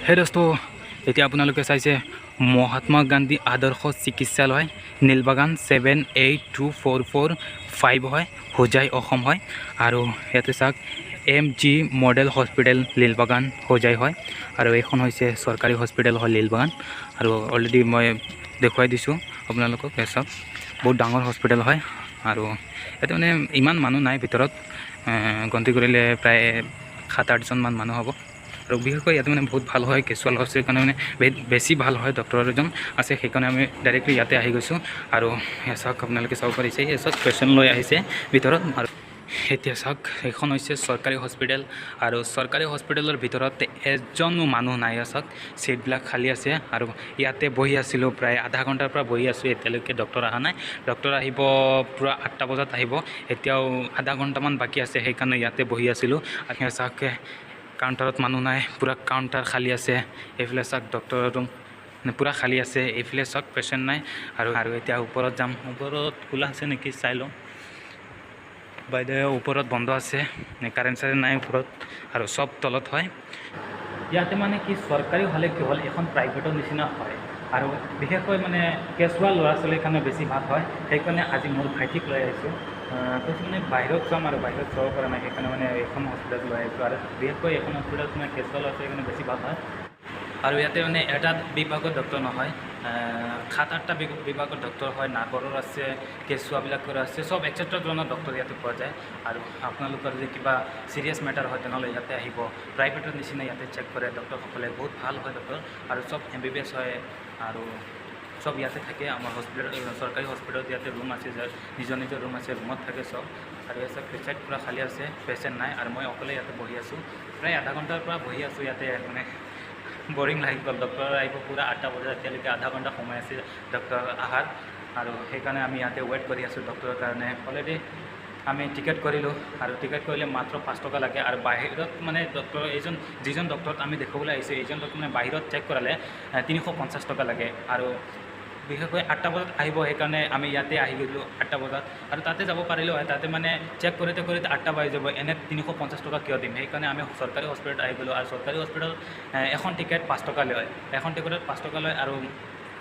হে দোস্তো এতিয়া আপোনালোকে চাইছে মহাত্মা গান্ধী আদৰ্শ চিকিৎসালয় নীলবাগান 782445 হয় হোজাই অসম হয় আৰু ইয়াতে চাওক MG model hospital Nilbagan Hojai হয় আৰু এইখন হৈছে চৰকাৰী হস্পিটেল হয় নীলবাগান আৰু অলৰেডি মই দেখুৱাই দিছোঁ আপোনালোকক চাওক বহুত ডাঙৰ হস্পিটেল হয় আৰু ইয়াতে মানে ইমান মানুহ নাই ভিতৰত গন্তি কৰিলে প্ৰায় 7-8জন মান মানুহ হ'ব আৰু বিশেষকৈ ইয়াতে মানে বহুত ভাল হয় কেঁচুৱা ল'ৰা ছোৱালীৰ কাৰণে মানে বেছি ভাল হয় ডক্টৰ এজন আছে সেইকাৰণে আমি ডাইৰেক্টলি ইয়াতে আহি গৈছোঁ আৰু চাওক আপোনালোকে চাব পাৰিছে এই চব পেচেণ্ট লৈ আহিছে ভিতৰত আৰু এতিয়া চাওক এইখন হৈছে চৰকাৰী হস্পিটেল আৰু চৰকাৰী হস্পিটেলৰ ভিতৰত এজনো মানুহ নাই চাওক চিটবিলাক খালী আছে আৰু ইয়াতে বহি আছিলোঁ প্ৰায় আধা ঘণ্টাৰ পৰা বহি আছোঁ এতিয়ালৈকে ডক্টৰ অহা নাই ডক্টৰ আহিব পূৰা 8টা বজাত আহিব এতিয়াও আধা ঘণ্টামান বাকী আছে সেইকাৰণে ইয়াতে বহি আছিলোঁ আৰু চাওক কাউণ্টাৰত মানুহ নাই পূৰা কাউণ্টাৰ খালী আছে এইফালে চাওক ডক্টৰৰ ৰুম পূৰা খালী আছে এইফালে চাওক পেচেণ্ট নাই আৰু এতিয়া ওপৰত যাম ওপৰত খোলা আছে নেকি চাই লওঁ বাইদেউ ওপৰত বন্ধ আছে কাৰেণ্ট চাৰেণ্ট নাই ওপৰত আৰু চব তলত হয় ইয়াতে মানে কি চৰকাৰী হ'লে কি হ'ল এখন প্ৰাইভেটৰ নিচিনা হয় আৰু বিশেষকৈ মানে কেঁচুৱা ল'ৰা ছোৱালীৰ কাৰণে বেছি ভাল হয় সেইকাৰণে আজি মোৰ ভাইটিক লৈ আহিছোঁ কৈছোঁ মানে বাহিৰত যাম আৰু বাহিৰত চাব পৰা নাই সেইকাৰণে মানে এইখন হস্পিটেলত লৈ আহিছোঁ আৰু বিশেষকৈ এইখন হস্পিটেলত মানে কেঁচুৱা ল'ৰা ছোৱালীৰ কাৰণে বেছি ভাল হয় আৰু ইয়াতে মানে এটা বিভাগৰ ডক্টৰ নহয় 7-8টা বিভাগৰ ডক্টৰ হয় নাৰ্ভৰ আছে কেঁচুৱাবিলাকৰ আছে চব এক্সেট্ৰা ধৰণৰ ডক্টৰ ইয়াতে পোৱা যায় আৰু আপোনালোকৰ যদি কিবা চিৰিয়াছ মেটাৰ হয় তেনেহ'লে ইয়াতে আহিব প্ৰাইভেটৰ নিচিনা ইয়াতে চেক কৰে ডক্টৰসকলে বহুত ভাল হয় ডক্টৰ আৰু চব MBBS হয় আৰু চব ইয়াতে থাকে আমাৰ হস্পিটেল চৰকাৰী হস্পিটেলত ইয়াতে ৰুম আছে নিজৰ নিজৰ ৰুম আছে ৰুমত থাকে চব আৰু ইয়াত পেচেণ্ট পূৰা খালী আছে পেচেণ্ট নাই আৰু মই অকলে ইয়াতে বহি আছোঁ প্ৰায় আধা ঘণ্টাৰ পৰা বহি আছোঁ ইয়াতে মানে বৰিং লাগি গ'ল ডক্টৰ আহিব পূৰা 8টা বজাত এতিয়ালৈকে আধা ঘণ্টা সময় আছে ডক্টৰ অহাৰ আৰু সেইকাৰণে আমি ইয়াতে ৱেইট কৰি আছোঁ ডক্টৰৰ কাৰণে অলৰেডি আমি টিকেট কৰিলোঁ আৰু টিকেট কৰিলে মাত্ৰ 5 টকা লাগে আৰু বাহিৰত মানে ডক্টৰ যিজন ডক্টৰত আমি দেখুৱাবলৈ আহিছোঁ এইজন ডক্টৰ মানে বাহিৰত চেক কৰালে 350 টকা লাগে আৰু বিশেষকৈ 8টা বজাত আহিব সেইকাৰণে আমি ইয়াতে আহি গ'লোঁ 8টা বজাত আৰু তাতে যাব পাৰিলোঁ হয় তাতে মানে চেক কৰোঁতে 8টা বাজি যাব এনে 350 টকা কিয় দিম সেইকাৰণে আমি চৰকাৰী হস্পিটেলত আহি গ'লোঁ আৰু চৰকাৰী হস্পিটেলত এখন টিকেট 5 টকা লয় এখন টিকেটত 5 টকা লয় আৰু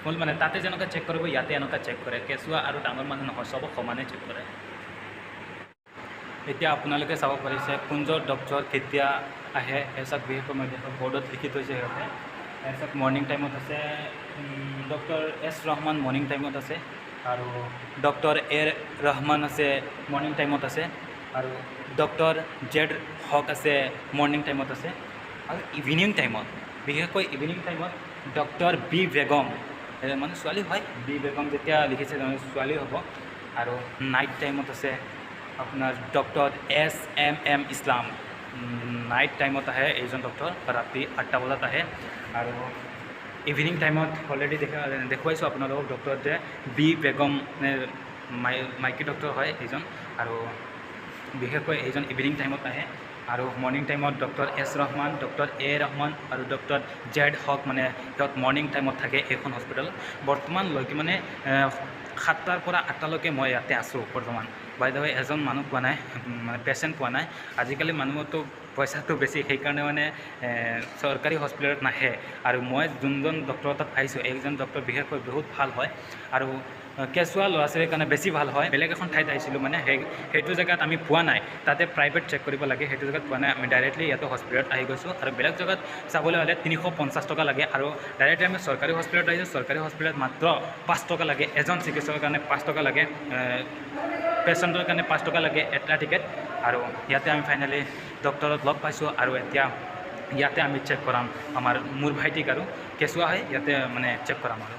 হ'ল মানে তাতে যেনেকৈ চেক কৰিব ইয়াতে এনেকুৱা চেক কৰে কেঁচুৱা আৰু ডাঙৰ মানুহ নহয় চবক সমানে চেক কৰে এতিয়া আপোনালোকে চাব পাৰিছে কোনজন ডক্টৰ কেতিয়া আহে এচক বিশেষকৈ মই বৰ্ডত লিখি থৈছে সিহঁতে এচক মৰ্ণিং টাইমত আছে ডক্টৰ S ৰহমান মৰ্ণিং টাইমত আছে আৰু ডক্টৰ A ৰহমান আছে মৰ্ণিং টাইমত আছে আৰু ডক্টৰ Z হক আছে মৰ্ণিং টাইমত আছে আৰু ইভিনিং টাইমত বিশেষকৈ ইভিনিং টাইমত ডক্টৰ B বেগম মানে ছোৱালী হয় B বেগম যেতিয়া লিখিছে তাৰমানে ছোৱালী হ'ব আৰু নাইট টাইমত আছে আপোনাৰ ডক্টৰ SMM ইছলাম নাইট টাইমত আহে এইজন ডক্টৰ ৰাতি 8টা বজাত আহে আৰু ইভিনিং টাইমত অলৰেডি দেখুৱাইছোঁ আপোনালোকক ডক্টৰ B বেগম মাইকী ডক্টৰ হয় এইজন আৰু বিশেষকৈ এইজন ইভিনিং টাইমত আহে আৰু মৰ্ণিং টাইমত doctor S Rahman doctor A Rahman আৰু ডক্টৰ Z হক মানে সিহঁত মৰ্ণিং টাইমত থাকে এইখন হস্পিটেলত বৰ্তমানলৈকে মানে 7টাৰ পৰা 8টালৈকে মই ইয়াতে আছোঁ বৰ্তমান বাইদেউ এজন মানুহ পোৱা নাই মানে পেচেণ্ট পোৱা নাই আজিকালি মানুহতো পইচাটো বেছি সেইকাৰণে মানে চৰকাৰী হস্পিটেলত নাহে আৰু মই যোনজন ডক্টৰ তাত আহিছোঁ এইজন ডক্টৰ বিশেষকৈ বহুত ভাল হয় আৰু কেঁচুৱা ল'ৰা ছোৱালীৰ কাৰণে বেছি ভাল হয় বেলেগ এখন ঠাইত আহিছিলোঁ মানে সেইটো জেগাত আমি পোৱা নাই তাতে প্ৰাইভেট চেক কৰিব লাগে সেইটো জেগাত পোৱা নাই আমি ডাইৰেক্টলি ইয়াতে হস্পিটেলত আহি গৈছোঁ আৰু বেলেগ জেগাত চাবলৈ হ'লে 350 টকা লাগে আৰু ডাইৰেক্টলি আমি চৰকাৰী হস্পিটেলত আহিছোঁ চৰকাৰী হস্পিটেলত মাত্ৰ 5 টকা লাগে এজন চিকিৎসকৰ কাৰণে 5 টকা লাগে পেচেণ্টৰ কাৰণে 5 টকা লাগে এটা টিকেট আৰু ইয়াতে আমি ফাইনেলি ডক্টৰক লগ পাইছোঁ আৰু এতিয়া ইয়াতে আমি চেক কৰাম মোৰ ভাইটিক আৰু কেঁচুৱা হয় ইয়াতে মানে চেক কৰাম আৰু